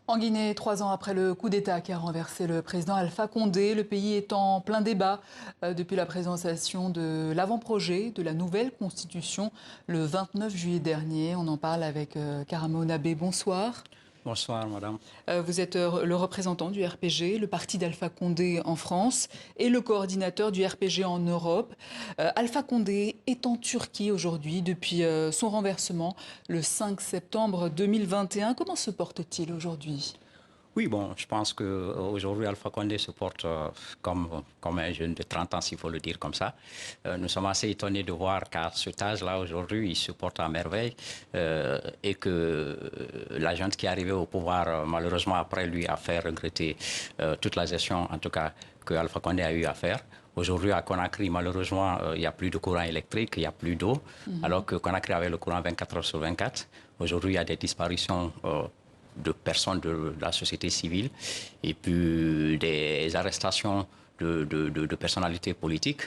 En Guinée, 3 ans après le coup d'État qui a renversé le président Alpha Condé, le pays est en plein débat depuis la présentation de l'avant-projet de la nouvelle constitution le 29 juillet dernier. On en parle avec Karamo Nabé. Bonsoir. Bonsoir, madame. Vous êtes le représentant du RPG, le parti d'Alpha Condé en France, et le coordinateur du RPG en Europe. Alpha Condé est en Turquie aujourd'hui depuis son renversement le 5 septembre 2021. Comment se porte-t-il aujourd'hui ? Oui, bon, je pense qu'aujourd'hui, Alpha Condé se porte comme un jeune de 30 ans, s'il faut le dire comme ça. Nous sommes assez étonnés de voir qu'à cet âge-là, aujourd'hui, il se porte à merveille et que la junte qui est arrivée au pouvoir, malheureusement, après lui, a fait regretter toute la gestion, en tout cas, que Alpha Condé a eu à faire. Aujourd'hui, à Conakry, malheureusement, il n'y a plus de courant électrique, il n'y a plus d'eau, alors que Conakry avait le courant 24 heures sur 24. Aujourd'hui, il y a des disparitions de personnes de la société civile et puis des arrestations de personnalités politiques.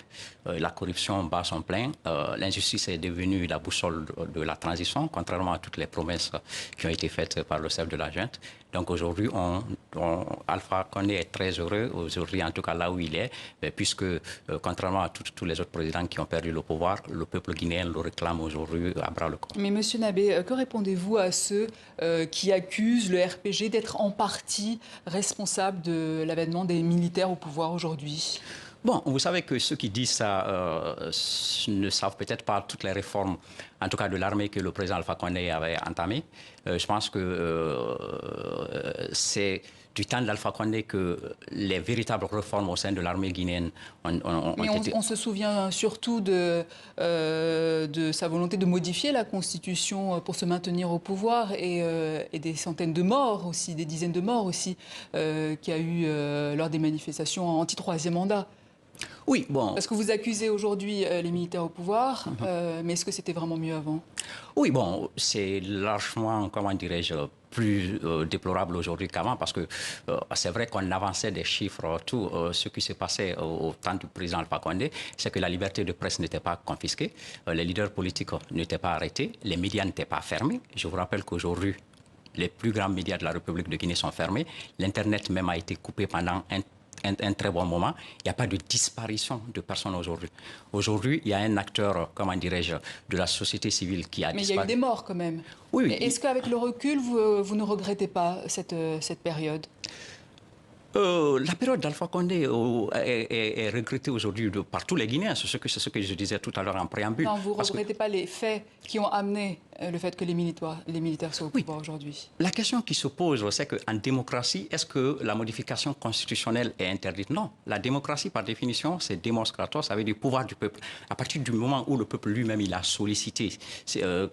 La corruption bat son plein. L'injustice est devenue la boussole de la transition, contrairement à toutes les promesses qui ont été faites par le chef de la junte. Donc aujourd'hui, Alpha Condé est très heureux, aujourd'hui en tout cas là où il est, puisque contrairement à tous les autres présidents qui ont perdu le pouvoir, le peuple guinéen le réclame aujourd'hui à bras-le-corps. Mais Monsieur Nabé, que répondez-vous à ceux qui accusent le RPG d'être en partie responsable de l'avènement des militaires au pouvoir aujourd'hui ? Bon, vous savez que ceux qui disent ça ne savent peut-être pas toutes les réformes, en tout cas de l'armée que le président Alpha Condé avait entamées. Je pense que c'est du temps d'Alpha Condé que les véritables réformes au sein de l'armée guinéenne ont été... On se souvient surtout de sa volonté de modifier la Constitution pour se maintenir au pouvoir et des centaines de morts aussi, des dizaines de morts aussi, qu'il y a eu lors des manifestations anti-troisième mandat. Oui, bon. Parce que vous accusez aujourd'hui les militaires au pouvoir, mais est-ce que c'était vraiment mieux avant ? Oui, bon, c'est largement, comment dirais-je, plus déplorable aujourd'hui qu'avant parce que c'est vrai qu'on avançait des chiffres, tout ce qui se passait au temps du président Alpha Condé, c'est que la liberté de presse n'était pas confisquée, les leaders politiques n'étaient pas arrêtés, les médias n'étaient pas fermés. Je vous rappelle qu'aujourd'hui, les plus grands médias de la République de Guinée sont fermés, l'Internet même a été coupé pendant un très bon moment. Il n'y a pas de disparition de personnes aujourd'hui. Aujourd'hui, il y a un acteur, comment dirais-je, de la société civile qui a disparu. Mais il y a eu des morts quand même. Oui, oui. Est-ce qu'avec le recul, vous ne regrettez pas cette période ? La période d'Alpha Condé est regrettée aujourd'hui par tous les Guinéens. C'est ce que je disais tout à l'heure en préambule. Non, vous ne regrettez pas les faits qui ont amené le fait que les militaires soient au pouvoir aujourd'hui. La question qui se pose, c'est qu'en démocratie, est-ce que la modification constitutionnelle est interdite? Non. La démocratie, par définition, c'est demos kratos, ça veut dire pouvoir du peuple. À partir du moment où le peuple lui-même il a sollicité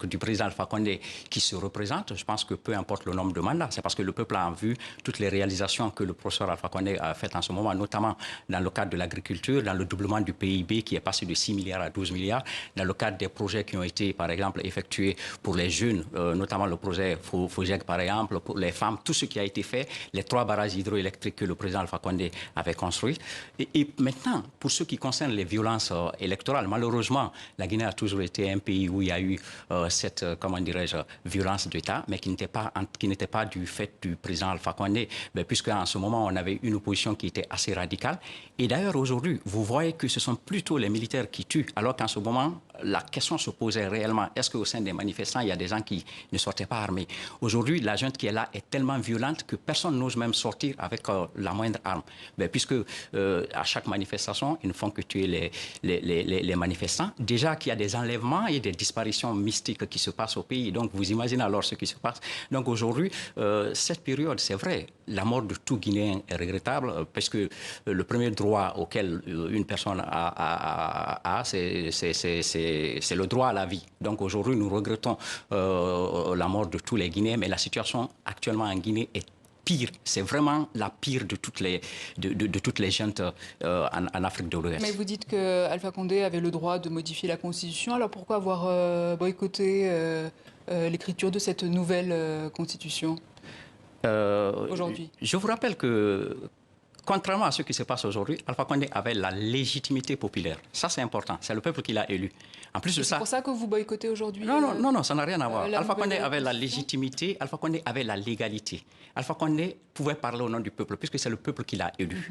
du président Alpha Condé qui se représente, je pense que peu importe le nombre de mandats, c'est parce que le peuple a vu toutes les réalisations que le professeur Alpha Condé a faites en ce moment, notamment dans le cadre de l'agriculture, dans le doublement du PIB qui est passé de 6 milliards à 12 milliards, dans le cadre des projets qui ont été, par exemple, effectués pour les jeunes, notamment le projet FOGEC, par exemple, pour les femmes, tout ce qui a été fait, les 3 barrages hydroélectriques que le président Alpha Condé avait construits. Et maintenant, pour ce qui concerne les violences électorales, malheureusement, la Guinée a toujours été un pays où il y a eu cette, comment dirais-je, violence d'État, mais qui n'était pas du fait du président Alpha Condé, puisque en ce moment, on avait une opposition qui était assez radicale. Et d'ailleurs, aujourd'hui, vous voyez que ce sont plutôt les militaires qui tuent, alors qu'en ce moment, la question se posait réellement, est-ce qu'au sein des manifestants, il y a des gens qui ne sortaient pas armés? Aujourd'hui, la junte qui est là est tellement violente que personne n'ose même sortir avec la moindre arme. Puisque à chaque manifestation, ils ne font que tuer les manifestants. Déjà qu'il y a des enlèvements et des disparitions mystiques qui se passent au pays. Donc, vous imaginez alors ce qui se passe. Donc, aujourd'hui, cette période, c'est vrai, la mort de tout Guinéen est regrettable, parce que le premier droit auquel une personne a c'est le droit à la vie. Donc aujourd'hui, nous regrettons la mort de tous les Guinéens, mais la situation actuellement en Guinée est pire. C'est vraiment la pire de toutes les juntes en Afrique de l'Ouest. Mais vous dites qu'Alpha Condé avait le droit de modifier la Constitution, alors pourquoi avoir boycotté l'écriture de cette nouvelle Constitution aujourd'hui? Je vous rappelle que contrairement à ce qui se passe aujourd'hui, Alpha Condé avait la légitimité populaire. Ça, c'est important. C'est le peuple qui l'a élu. En plus de ça... C'est pour ça que vous boycottez aujourd'hui Non, ça n'a rien à voir. Alpha Condé avait la légitimité, Alpha Condé avait la légalité. Alpha Condé pouvait parler au nom du peuple, puisque c'est le peuple qui l'a élu.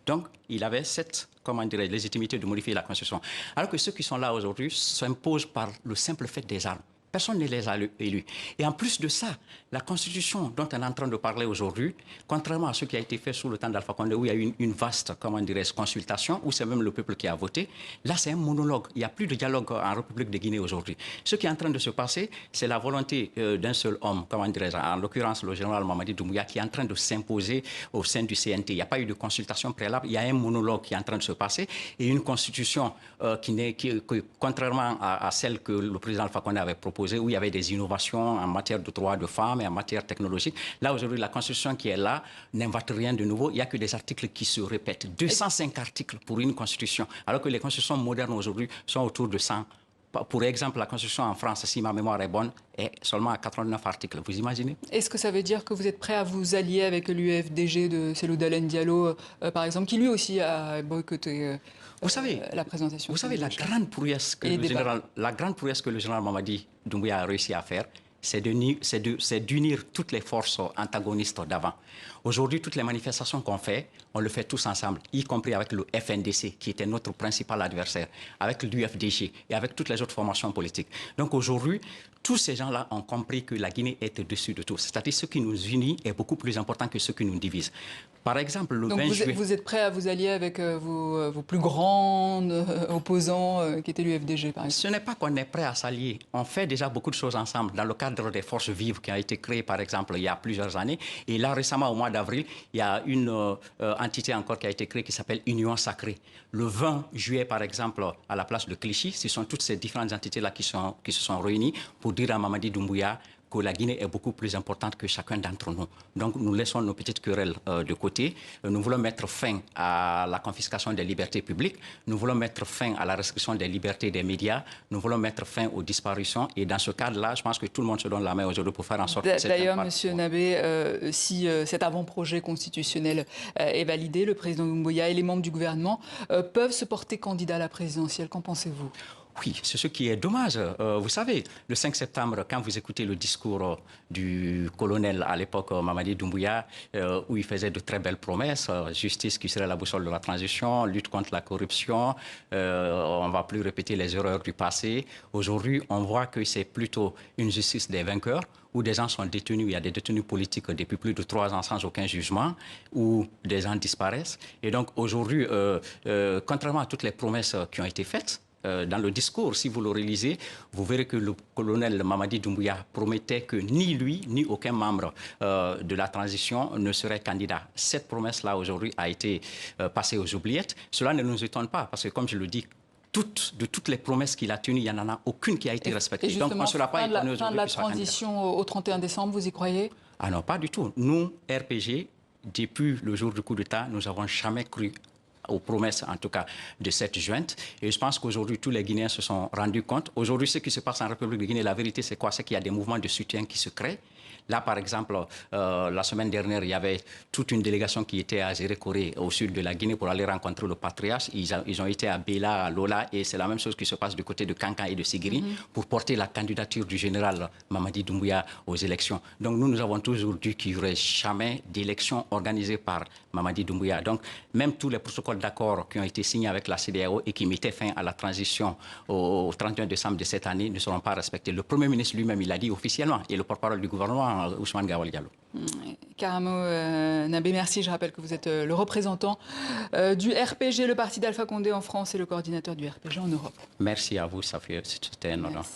Donc, il avait cette, légitimité de modifier la Constitution. Alors que ceux qui sont là aujourd'hui s'imposent par le simple fait des armes. Personne ne les a élus. Et en plus de ça, la Constitution dont on est en train de parler aujourd'hui, contrairement à ce qui a été fait sous le temps d'Alpha Condé, où il y a eu une vaste, consultation, où c'est même le peuple qui a voté, là, c'est un monologue. Il n'y a plus de dialogue en République de Guinée aujourd'hui. Ce qui est en train de se passer, c'est la volonté d'un seul homme, en l'occurrence le général Mamadi Doumbouya, qui est en train de s'imposer au sein du CNT. Il n'y a pas eu de consultation préalable, il y a un monologue qui est en train de se passer et une Constitution qui contrairement à celle que le président Alpha Condé avait proposée, où il y avait des innovations en matière de droits de femmes et en matière technologique. Là, aujourd'hui, la Constitution qui est là n'invente rien de nouveau. Il n'y a que des articles qui se répètent. 205 articles pour une Constitution, alors que les Constitutions modernes aujourd'hui sont autour de 100. Pour exemple, la Constitution en France, si ma mémoire est bonne, est seulement à 89 articles. Vous imaginez? Est-ce que ça veut dire que vous êtes prêt à vous allier avec l'UFDG de Cellou Dalein Diallo, par exemple, qui lui aussi a boycotté la présentation? Vous savez, la grande prouesse que le général Mamadi Doumbouya a réussi à faire, c'est d'unir toutes les forces antagonistes d'avant. Aujourd'hui, toutes les manifestations qu'on fait, on le fait tous ensemble, y compris avec le FNDC, qui était notre principal adversaire, avec l'UFDG et avec toutes les autres formations politiques. Donc aujourd'hui, tous ces gens-là ont compris que la Guinée est au-dessus de tout. C'est-à-dire ce qui nous unit est beaucoup plus important que ce qui nous divise. Par exemple, le 20 juillet... Vous êtes prêt à vous allier avec vos plus grands opposants, qui étaient l'UFDG, par exemple? Ce n'est pas qu'on est prêt à s'allier. On fait déjà beaucoup de choses ensemble dans le cadre des forces vives qui ont été créées, par exemple, il y a plusieurs années. Et là, récemment, au mois d'avril, il y a une entité encore qui a été créée qui s'appelle Union Sacrée. Le 20 juillet, par exemple, à la place de Clichy, ce sont toutes ces différentes entités-là qui se sont réunies pour dire à Mamadi Doumbouya que la Guinée est beaucoup plus importante que chacun d'entre nous. Donc nous laissons nos petites querelles de côté. Nous voulons mettre fin à la confiscation des libertés publiques. Nous voulons mettre fin à la restriction des libertés des médias. Nous voulons mettre fin aux disparitions. Et dans ce cadre-là, je pense que tout le monde se donne la main aujourd'hui pour faire en sorte que... D'ailleurs, M. Nabé, si cet avant-projet constitutionnel est validé, le président Doumbouya et les membres du gouvernement peuvent se porter candidat à la présidentielle. Qu'en pensez-vous? Oui, c'est ce qui est dommage. Vous savez, le 5 septembre, quand vous écoutez le discours du colonel à l'époque, Mamadi Doumbouya, où il faisait de très belles promesses, justice qui serait la boussole de la transition, lutte contre la corruption, on ne va plus répéter les erreurs du passé. Aujourd'hui, on voit que c'est plutôt une justice des vainqueurs, où des gens sont détenus, il y a des détenus politiques depuis plus de 3 ans sans aucun jugement, où des gens disparaissent. Et donc aujourd'hui, contrairement à toutes les promesses qui ont été faites, dans le discours, si vous le relisez, vous verrez que le colonel Mamadi Doumbouya promettait que ni lui, ni aucun membre de la transition ne serait candidat. Cette promesse-là, aujourd'hui, a été passée aux oubliettes. Cela ne nous étonne pas, parce que, comme je le dis, de toutes les promesses qu'il a tenues, il n'y en a aucune qui a été respectée. Et justement, donc, on ne sera pas étonné aujourd'hui. La transition au 31 décembre, vous y croyez? Ah non, pas du tout. Nous, RPG, depuis le jour du coup d'État, nous n'avons jamais cru aux promesses, en tout cas, de cette junte. Et je pense qu'aujourd'hui, tous les Guinéens se sont rendus compte. Aujourd'hui, ce qui se passe en République de Guinée, la vérité, c'est quoi? C'est qu'il y a des mouvements de soutien qui se créent. Là, par exemple, la semaine dernière, il y avait toute une délégation qui était à Zérékoré, au sud de la Guinée, pour aller rencontrer le patriarche. Ils ont été à Bela, à Lola, et c'est la même chose qui se passe du côté de Kankan et de Sigiri, pour porter la candidature du général Mamadi Doumbouya aux élections. Donc nous avons toujours dit qu'il n'y aurait jamais d'élection organisée par Mamadi Doumbouya. Donc même tous les protocoles d'accord qui ont été signés avec la CEDEAO et qui mettaient fin à la transition au 31 décembre de cette année ne seront pas respectés. Le Premier ministre lui-même, il l'a dit officiellement, et le porte-parole du gouvernement, Ousmane Gawal Diallo. Karamo Nabé, merci. Je rappelle que vous êtes le représentant du RPG, le parti d'Alpha Condé en France, et le coordinateur du RPG en Europe. Merci à vous, c'était un honneur.